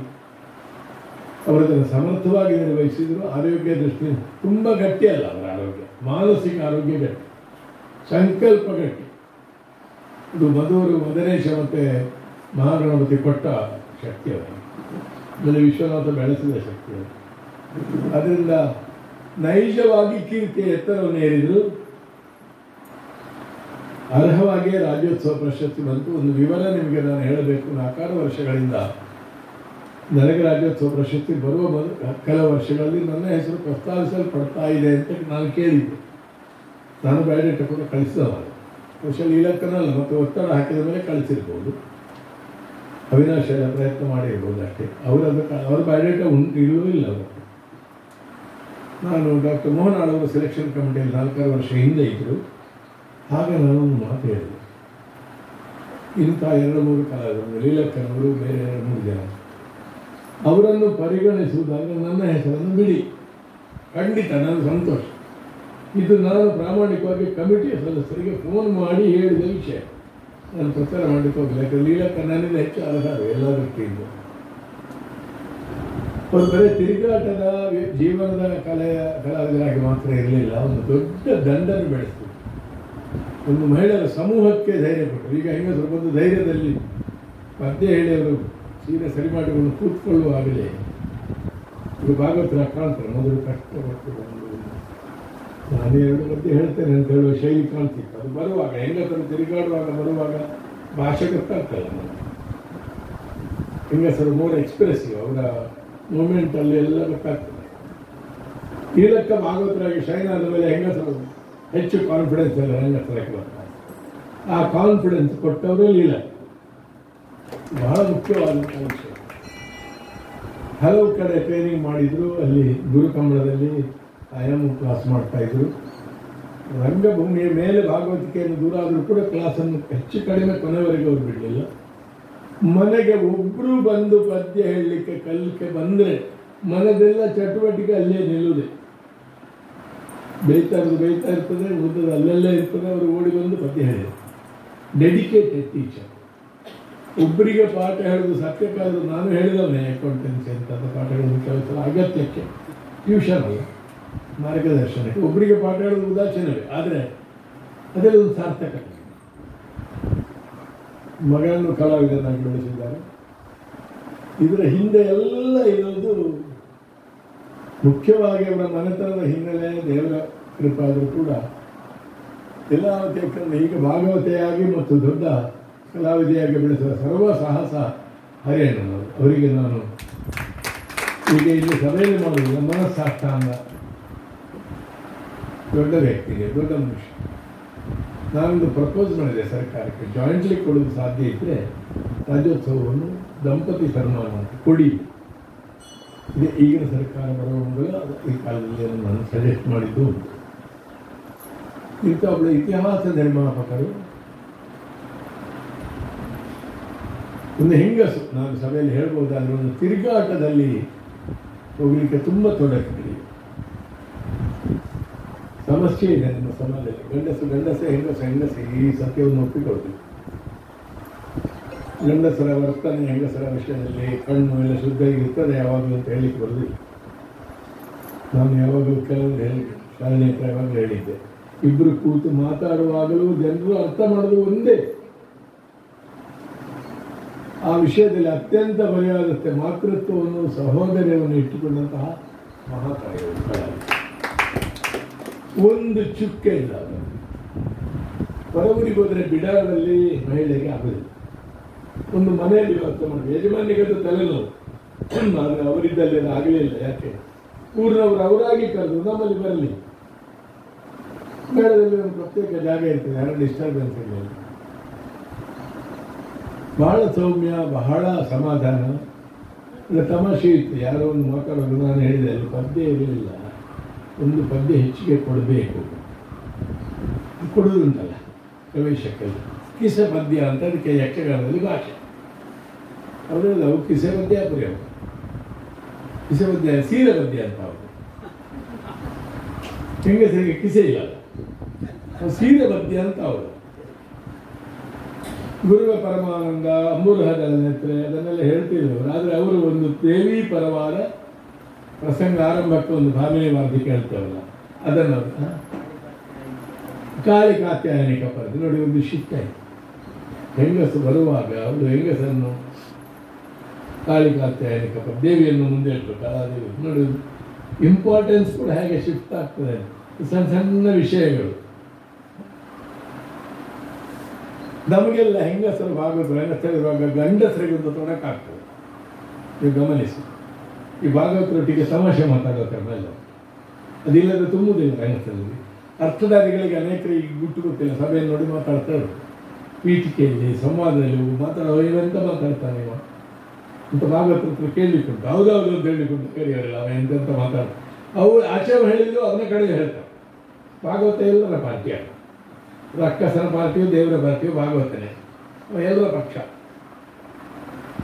ಅವರದನ್ನು ಸಮರ್ಥವಾಗಿ ನಿರ್ವಹಿಸಿದರು. ಆರೋಗ್ಯ ದೃಷ್ಟಿಯಿಂದ ತುಂಬ ಗಟ್ಟಿ ಅಲ್ಲ ಅವರ ಆರೋಗ್ಯ, ಮಾನಸಿಕ ಆರೋಗ್ಯ ಗಟ್ಟಿ, ಸಂಕಲ್ಪ ಗಟ್ಟಿ. ಇದು ಮಧುರು, ಮದನೇಶ ಮತ್ತು ಮಹಾಗಣಪತಿ ಕೊಟ್ಟ ಶಕ್ತಿ ಅವರು, ಆಮೇಲೆ ವಿಶ್ವನಾಥ ಬೆಳೆಸಿದ ಶಕ್ತಿ ಅವರು. ಅದರಿಂದ ನೈಜವಾಗಿ ಕೀರ್ತಿಯ ಎತ್ತರವನ್ನು ಏರಿದರು. ಅರ್ಹವಾಗಿಯೇ ರಾಜ್ಯೋತ್ಸವ ಪ್ರಶಸ್ತಿ ಬಂತು. ಒಂದು ವಿವರ ನಿಮಗೆ ನಾನು ಹೇಳಬೇಕು. 4 ವರ್ಷಗಳಿಂದ ನನಗೆ ರಾಜ್ಯೋತ್ಸವ ಪ್ರಶಸ್ತಿ ಬರುವ ಕೆಲವು ವರ್ಷಗಳಲ್ಲಿ ನನ್ನ ಹೆಸರು ಪ್ರಸ್ತಾವಿಸಲ್ಪಡ್ತಾ ಇದೆ ಅಂತ ನಾನು ಕೇಳಿದ್ದೆ. ನಾನು ಬಯೋಡೇಟಾ ಕೂಡ ಕಳಿಸಿದವರು. ಬಹುಶಃ ಲೀಲಕ್ಕನಲ್ಲ, ಮತ್ತು ಒತ್ತಡ ಹಾಕಿದ ಮೇಲೆ ಕಳಿಸಿರ್ಬೋದು. ಅವಿನಾಶ್ ಎಲ್ಲ ಪ್ರಯತ್ನ ಮಾಡಿರ್ಬೋದು ಅಷ್ಟೇ. ಅವರ ಬಯೋಡೇಟಾ ಇಲ್ಲವೂ ಇಲ್ಲ ಅವರು. ನಾನು ಡಾಕ್ಟರ್ ಮೋಹನ್ ಆಳವರು ಸೆಲೆಕ್ಷನ್ ಕಮಿಟಿಯಲ್ಲಿ 4 ವರ್ಷ ಹಿಂದೆ ಇದ್ದರು. ಹಾಗೆ ನಾನೊಂದು ಮಾತು ಹೇಳಿದೆ, ಇಂಥ 2-3 ಕಲಾವಿದರು, ಲೀಲಕ್ಕನವರು, ಬೇರೆ 2-3 ಜನ, ಅವರನ್ನು ಪರಿಗಣಿಸುವುದಾಗ ನನ್ನ ಹೆಸರನ್ನು ಬಿಡಿ, ಖಂಡಿತ ನಾನು ಸಂತೋಷ. ಇದು ನಾನು ಪ್ರಾಮಾಣಿಕವಾಗಿ ಕಮಿಟಿಯ ಸದಸ್ಯರಿಗೆ ಫೋನ್ ಮಾಡಿ ಹೇಳಿದ ವಿಷಯ. ನಾನು ಪ್ರಚಾರ ಮಾಡಲಿಕ್ಕೆ ಹೋಗಲಿಲ್ಲ, ಯಾಕಂದರೆ ಲೀಲಕ್ಕನನಿಂದ ಹೆಚ್ಚು ಅರ್ಹರು ಎಲ್ಲ ದೃಷ್ಟಿಯಿಂದ. ಅವರು ಬರೀ ತಿರುಗಾಟದ ಜೀವನದ ಕಲಾವಿದರಾಗಿ ಮಾತ್ರ ಇರಲಿಲ್ಲ, ಒಂದು ದೊಡ್ಡ ದಂಡನ್ನು ಬೆಳೆಸಿದ್ರು. ಒಂದು ಮಹಿಳೆಯರ ಸಮೂಹಕ್ಕೆ ಧೈರ್ಯ ಕೊಟ್ಟರು. ಈಗ ಹೆಂಗಸರು ಬಂದು ಧೈರ್ಯದಲ್ಲಿ ಪದ್ಯ ಹೇಳಿ ಅವರು ಸೀರೆ ಸರಿ ಮಾಡಿಕೊಂಡು ಕೂತ್ಕೊಳ್ಳುವಾಗಲೇ ಇದು ಭಾಗವತರ ಕಾಣ್ತಾರೆ. ಮೊದಲು ಕಷ್ಟಪಟ್ಟು ನಾನು 2 ಪದ್ಯ ಹೇಳ್ತೇನೆ ಅಂತ ಹೇಳುವ ಶೈಲಿ ಕಾಣ್ತಿತ್ತು. ಅದು ಬರುವಾಗ ಹೆಂಗಸರು ತಿರುಗಾಡುವಾಗ ಬರುವಾಗ ಭಾಷೆ ಗೊತ್ತಾಗ್ತಲ್ಲ. ಹೆಂಗಸರು ಮೋರ್ ಎಕ್ಸ್ಪ್ರೆಸಿವ್, ಅವರ ಮೂಮೆಂಟಲ್ಲಿ ಎಲ್ಲ ಗೊತ್ತಾಗ್ತದೆ. ಲೀಲಕ್ಕ ಭಾಗವತರಾಗಿ ಶೈನ್ ಆದ ಮೇಲೆ ಹೆಂಗಸರು ಹೆಚ್ಚು ಕಾನ್ಫಿಡೆನ್ಸ್ ಎಲ್ಲ ಹೆಂಗಸರಕ್ಕೆ ಬರ್ತಾರೆ. ಆ ಕಾನ್ಫಿಡೆನ್ಸ್ ಕೊಟ್ಟವರು ಲೀಲಕ್ಕ. ಬಹಳ ಮುಖ್ಯವಾದಂಥ ವಿಷಯ. ಹಲವು ಕಡೆ ಟ್ರೈನಿಂಗ್ ಮಾಡಿದ್ರು. ಅಲ್ಲಿ ಗುರುಕಂಬಳದಲ್ಲಿ ಆಯಾಮ ಕ್ಲಾಸ್ ಮಾಡ್ತಾಯಿದ್ರು. ರಂಗಭೂಮಿಯ ಮೇಲೆ ಭಾಗವತಿಕೆಯನ್ನು ದೂರ ಆದರೂ ಕೂಡ ಕ್ಲಾಸನ್ನು ಹೆಚ್ಚು ಕಡಿಮೆ ಕೊನೆವರೆಗೆ ಅವರು ಬಿಡಲಿಲ್ಲ. ಮನೆಗೆ ಒಬ್ಬರು ಬಂದು ಪದ್ಯ ಹೇಳಲಿಕ್ಕೆ ಕಲಿಕೆ ಬಂದರೆ ಮನದೆಲ್ಲ ಚಟುವಟಿಕೆ ಅಲ್ಲೇ ನಿಲ್ಲುವುದೇ. ಬೈತಾ ಇರ್ತದೆ, ಓದೋದು ಅಲ್ಲೆಲ್ಲೇ ಇರ್ತದೆ. ಅವರು ಓಡಿ ಬಂದು ಪದ್ಯ ಹೇಳಿದರು. Dedicated teacher. ಒಬ್ಬರಿಗೆ ಪಾಠ ಹೇಳೋದು ಸತ್ಯಕ್ಕಾದರೂ ನಾನು ಹೇಳಿದವನೇ ಅಕೌಂಟೆನ್ಸಿ ಅಂತ ಪಾಠಗಳನ್ನು ಕೆಲವು ಅಗತ್ಯಕ್ಕೆ, ಟ್ಯೂಷನ್ ಅಲ್ಲ, ಮಾರ್ಗದರ್ಶನಕ್ಕೆ. ಒಬ್ಬರಿಗೆ ಪಾಠ ಹೇಳೋದು ಉದಾಸೀನವೇ, ಆದರೆ ಅದೆಲ್ಲ ಒಂದು ಸಾರ್ಥಕತೆ. ಮಗಳನ್ನು ಕಲಾವಿದನಾಗಿ ಬೆಳೆಸಿದ್ದಾರೆ. ಇದರ ಹಿಂದೆ ಎಲ್ಲ ಇರೋದು ಮುಖ್ಯವಾಗಿ ಅವರ ಮನೆತನದ ಹಿನ್ನೆಲೆ, ದೇವರ ಕೃಪಾದರೂ ಕೂಡ ಲೀಲಾವತಿ ಅಕ್ಕನ ಈಗ ಭಾಗವತೆಯಾಗಿ ಮತ್ತು ದೊಡ್ಡ ಕಲಾವಿದೆಯಾಗಿ ಬೆಳೆಸಿದ ಸರ್ವ ಸಾಹಸ ಹರಿಯಣ್ಣನವರು. ಅವರಿಗೆ ನಾನು ಈಗ ಇಲ್ಲಿ ಸಭೆಯಲ್ಲಿ ಮಾಡುವುದಿಲ್ಲ, ಮನಸ್ಸಾಷ್ಟಾಂಗ. ದೊಡ್ಡ ವ್ಯಕ್ತಿಗೆ, ದೊಡ್ಡ ಮನುಷ್ಯ. ನಾನೊಂದು ಪ್ರಪೋಸ್ ಮಾಡಿದೆ ಸರ್ಕಾರಕ್ಕೆ, ಜಾಯಿಂಟ್ಲಿ ಕೊಡೋದು ಸಾಧ್ಯ ಇದ್ದರೆ ರಾಜ್ಯೋತ್ಸವವನ್ನು ದಂಪತಿ ಸನ್ಮಾನ ಅಂತ ಕೊಡಿ. ಇದೆ ಈಗಿನ ಸರ್ಕಾರ ಬರುವ ಮೊದಲು ಈ ಕಾಲದಲ್ಲಿ ನಾನು ಸಜೆಸ್ಟ್ ಮಾಡಿದ್ದು. ಇಂಥ ಒಬ್ಬಳು ಇತಿಹಾಸ ನಿರ್ಮಾಪಕರು, ಒಂದು ಹೆಂಗಸು. ನಾನು ಸಭೆಯಲ್ಲಿ ಹೇಳ್ಬೋದಾದ್ರೆ ಒಂದು ತಿರುಗಾಟದಲ್ಲಿ ಹೋಗಲಿಕ್ಕೆ ತುಂಬ ತೊಡಕಿದೆ. ಸಮಸ್ಯೆ ಇದೆ ನಮ್ಮ ಸಮಾಜದಲ್ಲಿ. ಗಂಡಸೇ, ಹೆಂಗಸೆ ಈ ಸತ್ಯವನ್ನು ಒಪ್ಪಿಕೊಳ್ತೀವಿ. ಗಂಡಸರ ವರ್ತನೆ ಹೆಂಗಸರ ವಿಷಯದಲ್ಲಿ ಕಣ್ಣು ಎಲ್ಲ ಶುದ್ಧ ಇರ್ತದೆ ಯಾವಾಗಲೂ ಅಂತ ಹೇಳಿಕ್ಕೆ ಬರೋದಿಲ್ಲ. ನಾನು ಯಾವಾಗಲೂ ಕೆಲವರು ಹೇಳಿದ್ದೆ, ಶಾಲೆಯ ಹತ್ರ ಯಾವಾಗಲೂ ಹೇಳಿದ್ದೆ, ಇಬ್ಬರು ಕೂತು ಮಾತಾಡುವಾಗಲೂ ಜನರು ಅರ್ಥ ಮಾಡೋದು ಒಂದೇ. ಆ ವಿಷಯದಲ್ಲಿ ಅತ್ಯಂತ ಬರೆಯಾಗುತ್ತೆ ಮಾತೃತ್ವವನ್ನು, ಸಹೋದರ್ಯವನ್ನು ಇಟ್ಟುಕೊಂಡಂತಹ ಮಹಾಕಾರ್ಯಗಳು. ಒಂದು ಚುಕ್ಕೆ ಇಲ್ಲ. ಹೊರಗುರಿಗೆ ಹೋದರೆ ಬಿಡಾರದಲ್ಲಿ ಮಹಿಳೆಗೆ ಆಗೋದಿಲ್ಲ. ಒಂದು ಮನೆಯಲ್ಲಿ ಅರ್ಥ ಮಾಡಿ, ಯಜಮಾನಿಗದು ತಲೆನೋವು, ಆದರೆ ಅವರಿದ್ದಲ್ಲಿ ಆಗಲಿಲ್ಲ. ಯಾಕೆ? ಊರಿನವರು ಅವರಾಗಿ ಕರೆದು ನಮ್ಮಲ್ಲಿ ಬರಲಿ. ಮೇಳದಲ್ಲಿ ಒಂದು ಪ್ರತ್ಯೇಕ ಜಾಗ ಇರ್ತದೆ, ಯಾರು ಡಿಸ್ಟರ್ಬೆನ್ಸ್ ಇಲ್ಲ. ಬಹಳ ಸೌಮ್ಯ, ಬಹಳ ಸಮಾಧಾನ. ತಮಾಷೆ ಇತ್ತು. ಯಾರೋ ಒಂದು ಮಾತಾಡೋದು, ನಾನು ಹೇಳಿದೆ ಅಲ್ಲಿ ಪದ್ಯ ಇರಲಿಲ್ಲ, ಒಂದು ಪದ್ಯ ಹೆಚ್ಚಿಗೆ ಕೊಡಬೇಕು. ಕೊಡುವುದುಂಟಲ್ಲ ಪ್ರವೇಶಕ್ಕೆಲ್ಲ, ಕಿಸ ಪದ್ಯ ಅಂತ ಅದಕ್ಕೆ ಯಕ್ಷಗಾನದಲ್ಲಿ ಭಾಷೆ. ಅವರೆಲ್ಲ ಅವು ಕಿಸೆ ಪದ್ಯ ಪುರಿ, ಅವರು ಕಿಸೆ ಪದ್ಯ ಸೀರೆ ಪದ್ಯ ಅಂತ. ಅವರು ಹೆಂಗಸರಿಗೆ ಕಿಸೆ ಇಲ್ಲ, ಸೀರೆ ಪದ್ಯ ಅಂತ ಅವರು. ಗುರುವ ಪರಮಾನಂದ, ಅಮೂಲಹದ ನೆತ್ರೆ ಅದನ್ನೆಲ್ಲ ಹೇಳ್ತಿದ್ರು. ಆದರೆ ಅವರು ಒಂದು ದೇವಿ ಪರವಾದ ಪ್ರಸಂಗ ಆರಂಭಕ್ಕೆ ಒಂದು ಭಾಮಿನಿ ವಾದ್ಯ ಕೇಳ್ತೇವಲ್ಲ, ಅದನ್ನು ಕಾಳಿ ಕಾತ್ಯಾಯನಿಕ ಪದ್ಯ ನೋಡಿ. ಒಂದು ಶಿಫ್ಟ್ ಆಯಿತು. ಹೆಂಗಸು ಬರುವಾಗ ಅವರು ಹೆಂಗಸನ್ನು ಕಾಳಿ ಕಾತ್ಯಾಯನಿಕ ಪದ್ಯ, ದೇವಿಯನ್ನು ಮುಂದೆ ಇಟ್ಟರು, ಕಲಾದೇವಿ ನೋಡಿ. ಇಂಪಾರ್ಟೆನ್ಸ್ ಕೂಡ ಹೇಗೆ ಶಿಫ್ಟ್ ಆಗ್ತದೆ, ಸಣ್ಣ ಸಣ್ಣ ವಿಷಯಗಳು. ನಮಗೆಲ್ಲ ಹೆಂಗಸರು ಭಾಗವತರಿರುವಾಗ ಗಂಡಸರಿಗೆ ಒಂದು ತೊಡಕಾಗ್ತದೆ. ನೀವು ಗಮನಿಸಿ, ಈ ಭಾಗವತರೊಟ್ಟಿಗೆ ತಮಾಷೆ ಮಾತಾಡೋ ಕ್ರಮೆಲ್ಲ ಅದಿಲ್ಲದೆ ತುಂಬುವುದಿಲ್ಲ ಹೆಂಗಸರಲ್ಲಿ. ಅರ್ಥಧಾರಿಗಳಿಗೆ ಅನೇಕರಿಗೆ ಗುಟ್ಟು ಗೊತ್ತಿಲ್ಲ. ಸಭೆಯಲ್ಲಿ ನೋಡಿ ಮಾತಾಡ್ತಾರೆ, ಪೀಠಿಕೆಯಲ್ಲಿ ಸಂವಾದದಲ್ಲಿ ಮಾತಾಡೋ, ಇವೆಂತ ಮಾತಾಡ್ತಾನೆ ಇವ ಅಂತ ಭಾಗವತರ ಹತ್ರ ಕೇಳಲಿಕ್ಕುಂಟು. ಹೌದೌದು ಅಂತ ಹೇಳಿಕೊಂಡು ಕರೆಯೋರಿಲ್ಲ, ಅವ ಎಂತೆಂತ ಮಾತಾಡ್ತಾರೆ. ಅವು ಆಚೆ ಹೇಳಿದ್ರು ಅದನ್ನ ಕಡೆ ಹೇಳ್ತಾರೆ. ಭಾಗವತ ಎಲ್ಲರ ಪಾರ್ಟಿಯ, ರಕ್ಕಸನ ಪಾರ್ಟಿಯು, ದೇವರ ಪಾರ್ಟಿಯು ಭಾಗವತನೇ, ಎಲ್ಲರ ಪಕ್ಷ.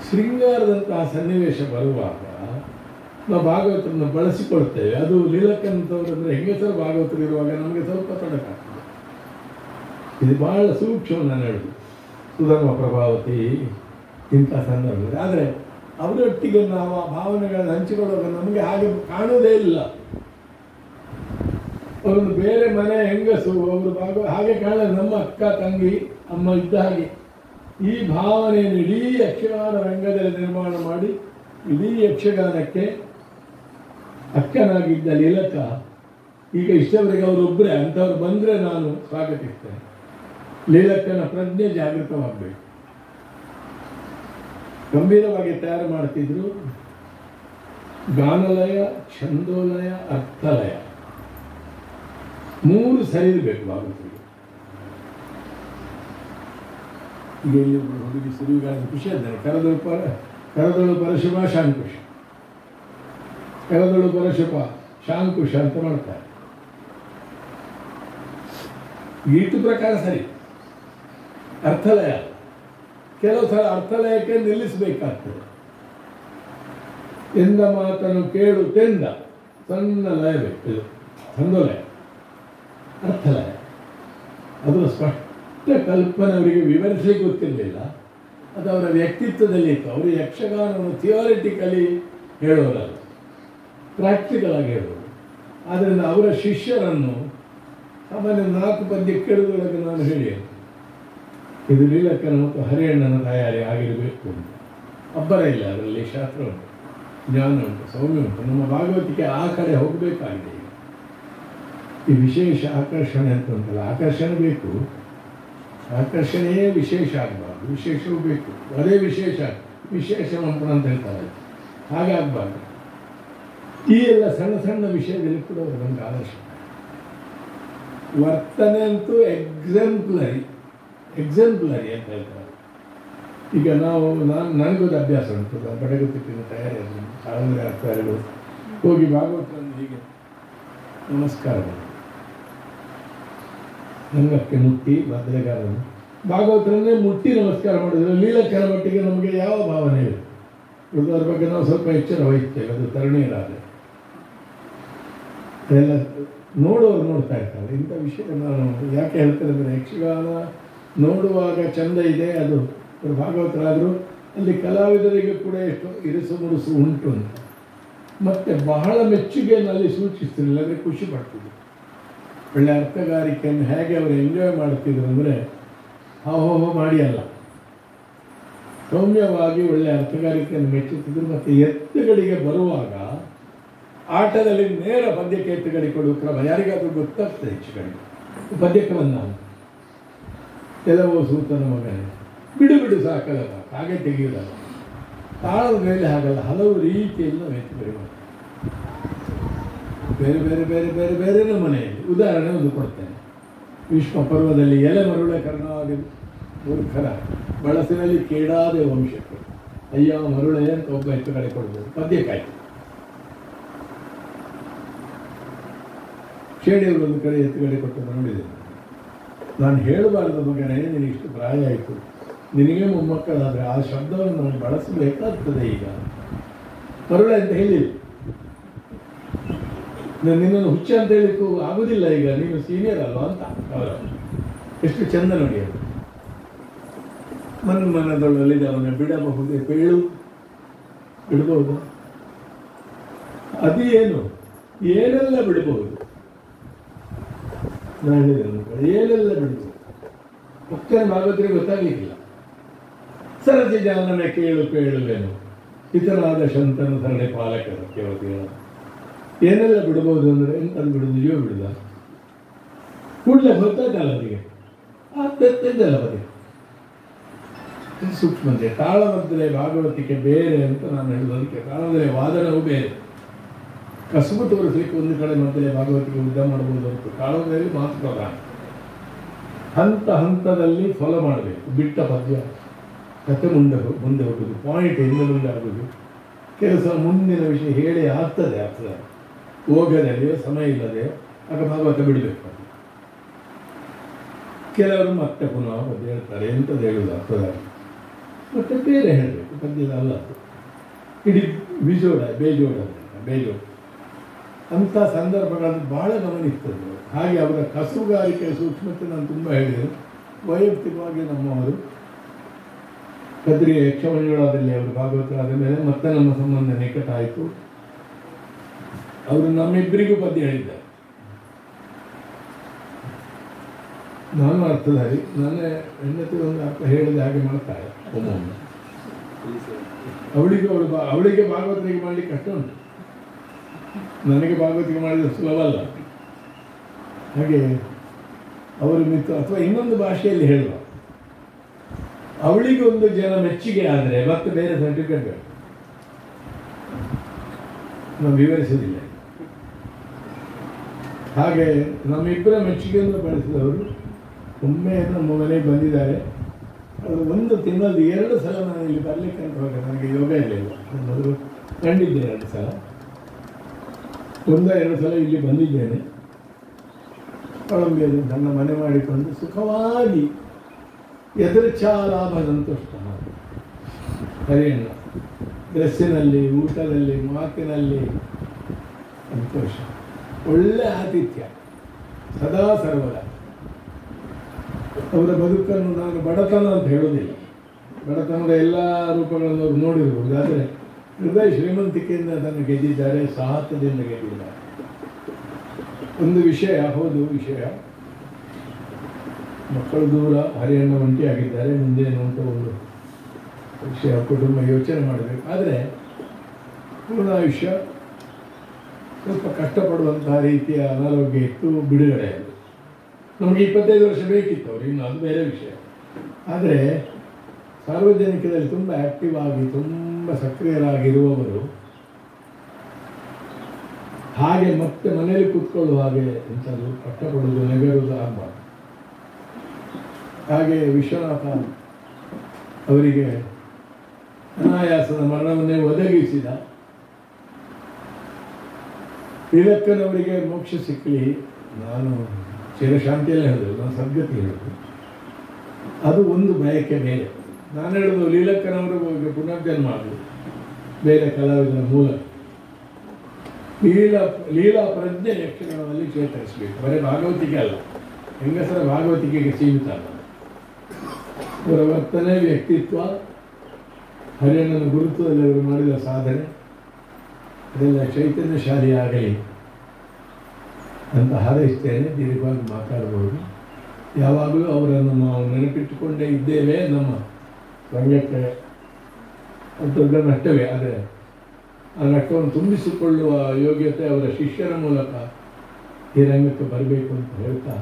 ಶೃಂಗಾರದಂತಹ ಸನ್ನಿವೇಶ ಬರುವಾಗ ನಾವು ಭಾಗವತರನ್ನು ಬಳಸಿಕೊಳ್ತೇವೆ. ಅದು ಲೀಲಕ್ಕಂಥವ್ರು ಅಂದರೆ ಹೆಂಗಸರು ಭಾಗವತರು ಇರುವಾಗ ನಮಗೆ ಸ್ವಲ್ಪ ತೊಡಕಾಗ್ತದೆ. ಇದು ಬಹಳ ಸೂಕ್ಷ್ಮ. ನಾನು ಹೇಳುದು ಸುಧರ್ಮ ಪ್ರಭಾವತಿ ಇಂಥ ಸಂದರ್ಭದಲ್ಲಿ. ಆದರೆ ಅವರೊಟ್ಟಿಗೆ ನಾವು ಆ ಭಾವನೆಗಳನ್ನು ಹಂಚಿಕೊಳ್ಳುವಾಗ ನಮಗೆ ಹಾಗೆ ಕಾಣುವುದೇ ಇಲ್ಲ. ಅವರೊಂದು ಬೇರೆ ಮನೆ ಹೆಂಗಸು, ಅವರು ಹಾಗೆ ಕಾಣೋದು. ನಮ್ಮ ಅಕ್ಕ ತಂಗಿ ಅಮ್ಮ ಇದ್ದ ಹಾಗೆ ಈ ಭಾವನೆಯನ್ನು ಇಡೀ ಯಕ್ಷಗಾನ ರಂಗದಲ್ಲಿ ನಿರ್ಮಾಣ ಮಾಡಿ ಇಡೀ ಯಕ್ಷಗಾನಕ್ಕೆ ಅಕ್ಕನಾಗಿದ್ದ ಲೀಲಕ್ಕ ಈಗ ಇಷ್ಟವರೆಗೆ ಅವರೊಬ್ಬರೇ. ಅಂಥವ್ರು ಬಂದರೆ ನಾನು ಸ್ವಾಗತಿಸ್ತೇನೆ. ಲೀಲಕ್ಕನ ಪ್ರಜ್ಞೆ ಜಾಗೃತವಾಗಬೇಕು. ಗಂಭೀರವಾಗಿ ತಯಾರು ಮಾಡ್ತಿದ್ರು. ಗಾನಲಯ, ಛಂದೋಲಯ, ಅರ್ಥಲಯ ಮೂರು ಸರಿ ಇರಬೇಕು ಭಾಗವತರಿಗೆ. ಈಗ ಇಲ್ಲಿ ಹುಡುಗಿ ಸುರುವಿಗಾದ ಖುಷಿ ಅಂದರೆ ಕರದಳು ಪರಶುಭ ಶಾಂಕುಶ, ಕರದಳು ಪರಶುಭ ಶಾಂಕುಶ ಅಂತ ಮಾಡ್ತಾರೆ. ಗೀತು ಪ್ರಕಾರ ಸರಿ. ಅರ್ಥಲಯ ಕೆಲವು ಸಲ ಅರ್ಥಲಯಕ್ಕೆ ನಿಲ್ಲಿಸಬೇಕಾಗ್ತದೆ. ಎಂದ ಮಾತನ್ನು ಕೇಳುತ್ತೆಂದ. ಸಣ್ಣ ಲಯ ಬೇಕು, ಇದು ಸಂದೋಲಯ, ಅರ್ಥಲಯ. ಅದರ ಸ್ಪಷ್ಟ ಕಲ್ಪನೆ ಅವರಿಗೆ ವಿವರಿಸಲಿಕ್ಕೆ ಗೊತ್ತಿರಲಿಲ್ಲ. ಅದು ಅವರ ವ್ಯಕ್ತಿತ್ವದಲ್ಲಿ ಇತ್ತು. ಅವರು ಯಕ್ಷಗಾನವನ್ನು ಥಿಯಾರಿಟಿಕಲಿ ಹೇಳೋರಲ್ಲ, ಪ್ರಾಕ್ಟಿಕಲ್ ಆಗಿ ಹೇಳೋರು. ಆದ್ದರಿಂದ ಅವರ ಶಿಷ್ಯರನ್ನು ಸಾಮಾನ್ಯ 4 ಪದ್ಯ ಕೇಳುವುದರೊಳಗೆ ನಾನು ಹೇಳಿ, ಇದು ಲೀಲಕ್ಕನ ಮತ್ತು ಹರಿಯಣ್ಣನ ತಯಾರಿ ಆಗಿರಬೇಕು ಅಂತ. ಅಬ್ಬರ ಇಲ್ಲ, ಅದರಲ್ಲಿ ಶಾಸ್ತ್ರ ಉಂಟು, ಜ್ಞಾನ ಉಂಟು, ಸೌಮ್ಯ ಉಂಟು. ನಮ್ಮ ಭಾಗವತಿಕೆ ಆ ಕಡೆ ಹೋಗಬೇಕಾಗಿದೆ. ಈ ವಿಶೇಷ ಆಕರ್ಷಣೆ ಅಂತ ಉಂಟಲ್ಲ, ಆಕರ್ಷಣೆ ಬೇಕು, ಆಕರ್ಷಣೆಯೇ ವಿಶೇಷ ಆಗಬಾರ್ದು, ವಿಶೇಷವೂ ಬೇಕು. ಅದೇ ವಿಶೇಷ, ವಿಶೇಷ ಮಂಪಣ ಅಂತ ಹೇಳ್ತಾರೆ, ಹಾಗಾಗಬಾರ್ದು. ಈ ಎಲ್ಲ ಸಣ್ಣ ಸಣ್ಣ ವಿಷಯದಲ್ಲಿ ಕೂಡ ಅವರು ನಮಗೆ ಆದರ್ಶ. ವರ್ತನೆ ಅಂತೂ ಎಕ್ಸಾಂಪ್ಲರಿ ಅಂತ ಹೇಳ್ತಾರೆ. ಈಗ ನನಗೊಂದು ಅಭ್ಯಾಸ ಉಂಟು, ಬಡಗುತ್ತಿನ ತಯಾರಿ ಸಾಧನೆ ಆಗ್ತಾಯಿಗಳು ಹೋಗಿ ಭಾಗವತರನ್ನು ಹೀಗೆ ನಮಸ್ಕಾರ ಮಾಡಿ ರಂಗಕ್ಕೆ ಮುಟ್ಟಿ ಭದ್ರಗಾರನ್ನು ಭಾಗವತರನ್ನೇ ಮುಟ್ಟಿ ನಮಸ್ಕಾರ ಮಾಡಿದ್ರೆ ಲೀಲಕ್ಕನ ಮಟ್ಟಿಗೆ ನಮಗೆ ಯಾವ ಭಾವನೆ ಇದೆ? ಅದ್ರ ಬಗ್ಗೆ ನಾವು ಸ್ವಲ್ಪ ಎಚ್ಚರ ವಹಿಸ್ತೇವೆ. ಅದು ತರುಣಿಯರಾದರೆ ಅದೆಲ್ಲ ನೋಡೋರು ನೋಡ್ತಾ ಇರ್ತಾರೆ. ಇಂಥ ವಿಷಯ ನಾನು ಯಾಕೆ ಹೇಳ್ತೇನೆ ಅಂದರೆ, ಯಕ್ಷಗಾನ ನೋಡುವಾಗ ಚಂದ ಇದೆ, ಅದು ಭಾಗವತರಾದರೂ ಅಲ್ಲಿ ಕಲಾವಿದರಿಗೆ ಕೂಡ ಎಷ್ಟು ಇರಿಸು ಮುರುಸು ಉಂಟು ಅಂತ. ಮತ್ತು ಬಹಳ ಮೆಚ್ಚುಗೆಯಲ್ಲಿ ಸೂಚಿಸ್ತಿರಲಿಲ್ಲ, ಅಂದರೆ ಖುಷಿ ಪಡ್ತಿದ್ರು. ಒಳ್ಳೆ ಅರ್ಥಗಾರಿಕೆಯನ್ನು ಹೇಗೆ ಅವರು ಎಂಜಾಯ್ ಮಾಡ್ತಿದ್ರು ಅಂದರೆ, ಹೋ ಮಾಡಿ ಅಲ್ಲ, ಸೌಮ್ಯವಾಗಿ ಒಳ್ಳೆ ಅರ್ಥಗಾರಿಕೆಯನ್ನು ಮೆಚ್ಚುತ್ತಿದ್ರು. ಮತ್ತು ಎತ್ತುಗಳಿಗೆ ಬರುವಾಗ ಆಟದಲ್ಲಿ ನೇರ ಪದ್ಯಕ್ಕೆ ಎತ್ತುಗಳಿಗೆ ಕೊಡುವ ಕ್ರಮ ಯಾರಿಗಾದ್ರೂ ಗೊತ್ತಾಗ್ತದೆ. ಹೆಚ್ಚು ಕಡೆ ಪದ್ಯಕ್ಕೆ ಬಂದ ಕೆಲವು ಸೂತನ ಮಗನೇ ಬಿಡು ಸಾಕಲ್ಲ, ಹಾಗೆ ತೆಗೆಯುವುದಲ್ಲ. ತಾಳದ ಮೇಲೆ ಹಾಗಲ್ಲ, ಹಲವು ರೀತಿಯಲ್ಲಿ ನಾವು ಎತ್ತುಗಡೆ ಮಾಡ್ತೀವಿ. ಬೇರೆ ಬೇರೆ ಬೇರೆ ಬೇರೆ ಬೇರೆ ಮನೆಯಲ್ಲಿ ಉದಾಹರಣೆ ಒಂದು ಕೊಡ್ತೇನೆ. ವಿಶ್ವ ಪರ್ವದಲ್ಲಿ ಎಲೆ ಮರುಳೆ ಕರ್ಣಾದಿ ಮೂರ್ಖರ ಬಳಸಿನಲ್ಲಿ ಕೇಡಾದೆ ವಂಶಕ್ಕೆ ಅಯ್ಯ ಮರುಳೆ ಅಂತ ಒಬ್ಬ ಎತ್ತುಗಡೆ ಕೊಡ್ಬೋದು, ಪದ್ಯಕ್ಕಾಯ್ತು. ಶೇಡಿಯವರು ಒಂದು ಕಡೆ ಎತ್ತುಗಡೆ ಕೊಟ್ಟದ್ದು ನೋಡಿದ್ದೇನೆ. ನಾನು ಹೇಳಬಾರ್ದು ಮಗನೇ, ನಿನಗೆ ಇಷ್ಟು ಪ್ರಾಯ ಆಯಿತು, ನಿನಗೆ ಮೊಮ್ಮಕ್ಕಳಾದರೆ ಆ ಶಬ್ದವನ್ನು ನಾನು ಬಳಸಬೇಕಾಗ್ತದೆ. ಈಗ ಮರುಳೆ ಅಂತ ಹೇಳಿಲ್ಲ, ನಿನ್ನನ್ನು ಹುಚ್ಚ ಅಂತ ಹೇಳಿಕ್ಕೂ ಆಗುದಿಲ್ಲ, ಈಗ ನೀನು ಸೀನಿಯರ್ ಅಲ್ವಾ ಅಂತ. ಅವರ ಎಷ್ಟು ಚಂದ ನೋಡಿ. ಅದು ಮನದೊಳಲ್ಲಿದೆ, ಅವನ ಬಿಡಬಹುದೇ? ಬಿಡಬಹುದು. ಅದೇನು ಏನೆಲ್ಲ ಬಿಡಬಹುದು? ನಾನು ಹೇಳಿದೆ ಏನೆಲ್ಲ ಬಿಡಬಹುದು. ಮುಖ್ಯ ಭಾಗವತರಿಗೆ ಗೊತ್ತಾಗಲಿಕ್ಕಿಲ್ಲ. ಸರತಿ ಜಾನನ ಕೇಳುವೇನು ಇತರಾದ ಶಂತನ ಸರಳೆ ಪಾಲಕ ಸತ್ಯವತಿಗಳ ಏನೆಲ್ಲ ಬಿಡಬಹುದು ಅಂದರೆ ಎಂತದ್ದು ಬಿಡುದು? ಜೀವ ಬಿಡುದ ಕೂಡಲೇ ಗೊತ್ತಾಯ್ತಲ್ಲ ಅವರಿಗೆ, ಆದ್ದಲ್ಲ ಅವರಿಗೆ ಸೂಕ್ಷ್ಮತೆ. ತಾಳಮದ್ದಲೆ ಭಾಗವತಿಕೆ ಬೇರೆ ಅಂತ ನಾನು ಹೇಳೋದಕ್ಕೆ ತಾಳಮದ್ದಲೆ ವಾದನವು ಬೇರೆ. ಕಸುಬು ತೋರಿಸಲಿಕ್ಕೆ ಒಂದು ಕಡೆ ಮದ್ದಲೆ ಭಾಗವತಿಗೆ ಯುದ್ಧ ಮಾಡಬಹುದು ಅಂತ ತಾಳಮದ್ದಲೆಯಲ್ಲಿ ಮಾತು ಪ್ರಧಾನ. ಹಂತ ಹಂತದಲ್ಲಿ ಫಲ ಮಾಡಬೇಕು. ಬಿಟ್ಟ ಪದ್ಯ ಕತೆ ಮುಂದೆ ಹೋಗುದು, ಪಾಯಿಂಟ್ ಹಿಂದೆ ಮುಂದೆ ಆಗುದು, ಕೆಲಸ ಮುಂದಿನ ವಿಷಯ ಹೇಳಿ ಆಗ್ತದೆ ಹೋಗದಲ್ಲಿ ಸಮಯ ಇಲ್ಲದೆ ಆಗ ಭಾಗವತ ಬಿಡಬೇಕು. ಕೆಲವರು ಮತ್ತೆ ಪುನಃ ಪದ್ಯ ಹೇಳ್ತಾರೆ, ಎಂಥದ್ದು ಹೇಳುವುದು ಅರ್ಥದಾಗಿ ಮತ್ತೆ ಬೇರೆ ಹೇಳಬೇಕು. ಪದ್ಯದ ಅಲ್ಲ, ಇಡೀ ಬೇಜೋಡ ಅಂಥ ಸಂದರ್ಭಗಳನ್ನು ಬಹಳ ಗಮನಿಸ್ತದೆ. ಹಾಗೆ ಅವರ ಕಸುಗಾರಿಕೆಯ ಸೂಕ್ಷ್ಮತೆ ನಾನು ತುಂಬ ಹೇಳಿದೆ. ವೈಯಕ್ತಿಕವಾಗಿ ನಮ್ಮವರು ಕದ್ರಿ ಯಕ್ಷಮಣಿಗಳಾದಲ್ಲಿ ಅವರು ಭಾಗವತರಾದ ಮೇಲೆ ಮತ್ತೆ ನಮ್ಮ ಸಂಬಂಧ ನಿಕಟ ಆಯಿತು. ಅವರು ನಮ್ಮಿಬ್ಬರಿಗೂ ಪದ್ಯ ಹೇಳಿದ್ದಾರೆ. ನಾನು ಅರ್ಥಧಾರಿ, ನನ್ನ ಹೆಂಡತಿ ಒಂದು ಅರ್ಥ ಹೇಳಿದ ಹಾಗೆ ಮಾಡ್ತಾರೆ ಒಮ್ಮೊಮ್ಮೆ. ಅವಳಿಗೆ ಭಾಗವತರಿಗೆ ಮಾಡಲಿಕ್ಕೆ ಕಷ್ಟ ಉಂಟು, ನನಗೆ ಭಾಗವತಿಗೆ ಮಾಡಿದ್ರೆ ಸುಲಭ ಅಲ್ಲ. ಹಾಗೆ ಅವರು ಮಿತ್ರ ಅಥವಾ ಇನ್ನೊಂದು ಭಾಷೆಯಲ್ಲಿ ಹೇಳುವ, ಅವಳಿಗೆ ಒಂದು ಜನ ಮೆಚ್ಚುಗೆ ಆದರೆ ಮತ್ತೆ ಬೇರೆ ಸರ್ಟಿಫಿಕೇಟ್ ಬೇಕು. ನಾವು ವಿವರಿಸುವುದಿಲ್ಲ. ಹಾಗೆ ನಮ್ಮಿಬ್ಬರ ಮೆಚ್ಚುಗೆಯನ್ನು ಬಳಸಿದವರು ಒಮ್ಮೆ ನಮ್ಮ ಮನೆಗೆ ಬಂದಿದ್ದಾರೆ. ಅದು ಒಂದು ತಿಂಗಳಲ್ಲಿ 2 ಸಲ ನಾನು ಇಲ್ಲಿ ಬರಲಿಕ್ಕೆ ಅಂತ ಹೋಗ, ನನಗೆ ಯೋಗ ಇರಲಿಲ್ಲ. ಮೊದಲು ಕಂಡಿದ್ದೆ 2 ಸಲ, 1-2 ಸಲ ಇಲ್ಲಿ ಬಂದಿದ್ದೇನೆ. ಕೊಳಂಬಿಯಲ್ಲಿ ನನ್ನ ಮನೆ ಮಾಡಿಕೊಂಡು ಸುಖವಾಗಿ ಎದುರುಚಾಲಾಭ ಸಂತುಷ್ಟ ಹರಿಯಣ್ಣ ಡ್ರೆಸ್ಸಿನಲ್ಲಿ, ಊಟದಲ್ಲಿ, ಮಾತಿನಲ್ಲಿ ಸಂತೋಷ, ಒಳ್ಳೆ ಆತಿಥ್ಯ ಸದಾ ಸರ್ವದ. ಅವರ ಬದುಕನ್ನು ನಾನು ಬಡತನ ಅಂತ ಹೇಳೋದಿಲ್ಲ, ಬಡತನದ ಎಲ್ಲ ರೂಪಗಳನ್ನು ಅವರು ನೋಡಿರ್ಬೋದು. ಆದರೆ ಹೃದಯ ಶ್ರೀಮಂತಿಕೆಯಿಂದ ಅದನ್ನು ಗೆದ್ದಿದ್ದಾರೆ, ಸಾಹಸದಿಂದ ಗೆದ್ದಿದ್ದಾರೆ. ಒಂದು ವಿಷಯ, ಹೌದು ವಿಷಯ, ಮಕ್ಕಳು ದೂರ, ಹರಿಯಣ್ಣ ಒಂಟಿ ಆಗಿದ್ದಾರೆ, ಮುಂದೇನು ಅಂತ ಒಂದು ವಿಷಯ ಕುಟುಂಬ ಯೋಚನೆ ಮಾಡಬೇಕು. ಆದರೆ ಪೂರ್ಣ ಆಯುಷ್ಯ ಸ್ವಲ್ಪ ಕಷ್ಟಪಡುವಂತಹ ರೀತಿಯ ಅನಾರೋಗ್ಯ ಇತ್ತು, ಬಿಡುಗಡೆ ಅದು. ನಮಗೆ 25 ವರ್ಷ ಬೇಕಿತ್ತು ಅವರು, ಇನ್ನು ಅದು ಬೇರೆ ವಿಷಯ. ಆದರೆ ಸಾರ್ವಜನಿಕದಲ್ಲಿ ತುಂಬ ಆ್ಯಕ್ಟಿವ್ ಆಗಿ ತುಂಬ ಸಕ್ರಿಯರಾಗಿರುವವರು ಹಾಗೆ ಮತ್ತೆ ಮನೆಯಲ್ಲಿ ಕೂತ್ಕೊಳ್ಳುವ ಹಾಗೆ ಎಂಥದ್ದು ಕಷ್ಟಪಡುವುದು, ನೆಗೆರುವುದು ಆಗಬಾರ್ದು. ಹಾಗೆ ವಿಶ್ವನಾಥ ಅವರಿಗೆ ಅನಾಯಾಸದ ಮರಣವನ್ನೇ ಒದಗಿಸಿದ. ತಿಲಕ್ಕನವರಿಗೆ ಮೋಕ್ಷ ಸಿಕ್ಕಲಿ, ನಾನು ಚಿರಶಾಂತಿಯಲ್ಲೇ ಹೇಳೋದು, ನಾನು ಸದ್ಗತಿ ಹೇಳೋದು, ಅದು ಒಂದು ಬಯಕೆ ಬೇರೆ. ನಾನು ಹೇಳೋದು ಲೀಲಕ್ಕನವರು ಪುನರ್ಜನ್ಮ ಆಗಲಿ ಬೇರೆ ಕಲಾವಿದರ ಮೂಲಕ. ಲೀಲಾ ಪ್ರಜ್ಞೆ ಯಕ್ಷಗಾನದಲ್ಲಿ ಚೇತರಿಸಬೇಕು, ಬರೀ ಭಾಗವತಿಕೆ ಅಲ್ಲ, ಹೆಂಗಸರ ಭಾಗವತಿಕೆಗೆ ಸೀಮಿತ ಅಲ್ಲ. ಅವರ ವರ್ತನೆ, ವ್ಯಕ್ತಿತ್ವ, ಹರಿಯಣ್ಣನ ಗುರುತ್ವದಲ್ಲಿ ಅವರು ಮಾಡಿದ ಸಾಧನೆ ಅದೆಲ್ಲ ಚೈತನ್ಯಶಾಲಿಯಾಗಲಿ ಅಂತ ಹಾರೈಸ್ತೇನೆ. ದೀರ್ಘವಾಗಿ ಮಾತಾಡಬಹುದು. ಯಾವಾಗಲೂ ಅವರನ್ನು ನಾವು ನೆನಪಿಟ್ಟುಕೊಂಡೇ ಇದ್ದೇವೆ. ನಮ್ಮ ರಂಗಕ್ಕೆ ದೊಡ್ಡ ನಷ್ಟವೇ, ಆದರೆ ಆ ನಷ್ಟವನ್ನು ತುಂಬಿಸಿಕೊಳ್ಳುವ ಯೋಗ್ಯತೆ ಅವರ ಶಿಷ್ಯರ ಮೂಲಕ ಈ ರಂಗಕ್ಕೆ ಬರಬೇಕು ಅಂತ ಹೇಳ್ತಾ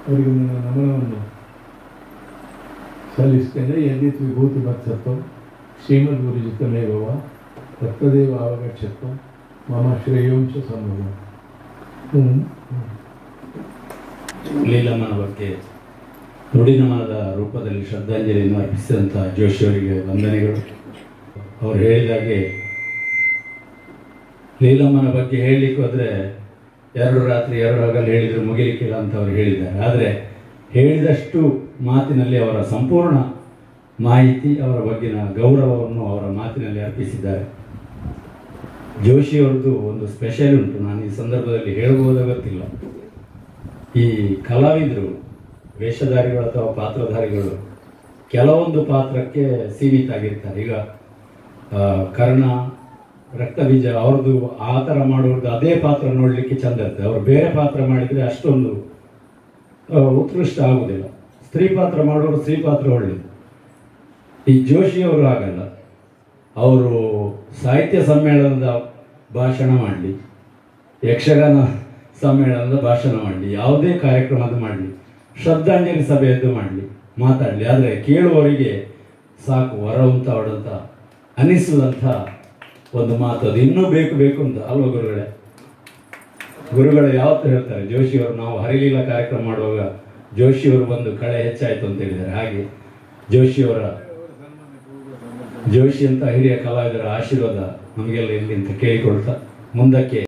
ಅವರಿಗೆ ನನ್ನ ನಮನವನ್ನು ಸಲ್ಲಿಸ್ತೇನೆ. ಯದಿತ್ ವಿಭೂತಿ ಮತ್ಸತ್ವ ಶ್ರೀಮದ್ ಗುರುಜಿತಮೇವ ತತ್ತದೇವ ಅವಗಚ್ಚತ್ವ ಮಮ ಶ್ರೇಯೋಂಶ ಸಂಭವ. ಲೀಲಮ್ಮನ ಬಗ್ಗೆ ನುಡಿನಮನದ ರೂಪದಲ್ಲಿ ಶ್ರದ್ಧಾಂಜಲಿಯನ್ನು ಅರ್ಪಿಸಿದಂಥ ಜೋಶಿಯವರಿಗೆ ವಂದನೆಗಳು. ಅವರು ಹೇಳಿದಾಗೆ ಲೀಲಮ್ಮನ ಬಗ್ಗೆ ಹೇಳಲಿಕ್ಕೆ ಹೋದರೆ 2 ರಾತ್ರಿ 2 ಹಗಲು ಹೇಳಿದರೂ ಮುಗಿಲಿಕ್ಕಿಲ್ಲ ಅಂತ ಅವರು ಹೇಳಿದ್ದಾರೆ. ಆದರೆ ಹೇಳಿದಷ್ಟು ಮಾತಿನಲ್ಲಿ ಅವರ ಸಂಪೂರ್ಣ ಮಾಹಿತಿ, ಅವರ ಬಗ್ಗಿನ ಗೌರವವನ್ನು ಅವರ ಮಾತಿನಲ್ಲಿ ಅರ್ಪಿಸಿದ್ದಾರೆ. ಜೋಶಿಯವ್ರದ್ದು ಒಂದು ಸ್ಪೆಷಲ್ ಉಂಟು, ನಾನು ಈ ಸಂದರ್ಭದಲ್ಲಿ ಹೇಳ್ಬೋದ ಗೊತ್ತಿಲ್ಲ. ಈ ಕಲಾವಿದರು, ವೇಷಧಾರಿಗಳು ಅಥವಾ ಪಾತ್ರಧಾರಿಗಳು ಕೆಲವೊಂದು ಪಾತ್ರಕ್ಕೆ ಸೀಮಿತ ಆಗಿರ್ತಾರೆ. ಈಗ ಕರ್ಣ, ರಕ್ತಬೀಜ ಅವ್ರದ್ದು ಆ ಥರ ಮಾಡೋದು ಅದೇ ಪಾತ್ರ ನೋಡಲಿಕ್ಕೆ ಚಂದ ಇರ್ತದೆ. ಅವರು ಬೇರೆ ಪಾತ್ರ ಮಾಡಿದರೆ ಅಷ್ಟೊಂದು ಉತ್ಕೃಷ್ಟ ಆಗುವುದಿಲ್ಲ. ಸ್ತ್ರೀ ಪಾತ್ರ ಮಾಡೋರು ಸ್ತ್ರೀ ಪಾತ್ರ ಒಳ್ಳೆಯದು. ಈ ಜೋಶಿಯವರು ಆಗಲ್ಲ. ಅವರು ಸಾಹಿತ್ಯ ಸಮ್ಮೇಳನದ ಭಾಷಣ ಮಾಡಲಿ, ಯಕ್ಷಗಾನ ಸಮ್ಮೇಳನದ ಭಾಷಣ ಮಾಡಲಿ, ಯಾವುದೇ ಕಾರ್ಯಕ್ರಮದ ಮಾಡಲಿ, ಶ್ರದ್ಧಾಂಜಲಿ ಸಭೆಯದ್ದು ಮಾಡಲಿ, ಮಾತಾಡಲಿ, ಆದರೆ ಕೇಳುವವರಿಗೆ ಸಾಕು ಹೊರವಂತ ಹೊಡಂತ ಅನಿಸುವಂಥ ಒಂದು ಮಾತು. ಅದು ಇನ್ನೂ ಬೇಕು ಬೇಕು ಅಂತ ಅಲ್ವ ಗುರುಗಳೇ? ಗುರುಗಳು ಯಾವತ್ತೂ ಹೇಳ್ತಾರೆ, ಜೋಶಿಯವರು ನಾವು ಹರಿಲೀಲಾ ಕಾರ್ಯಕ್ರಮ ಮಾಡುವಾಗ ಜೋಶಿಯವರು ಬಂದು ಕಳೆ ಹೆಚ್ಚಾಯಿತು ಅಂತ ಹೇಳಿದ್ದಾರೆ. ಹಾಗೆ ಜೋಶಿ ಅಂತ ಹಿರಿಯ ಕಲಾವಿದರ ಆಶೀರ್ವಾದ ನಮಗೆಲ್ಲ ಇರಲಿ ಅಂತ ಕೇಳಿಕೊಳ್ತಾ ಮುಂದಕ್ಕೆ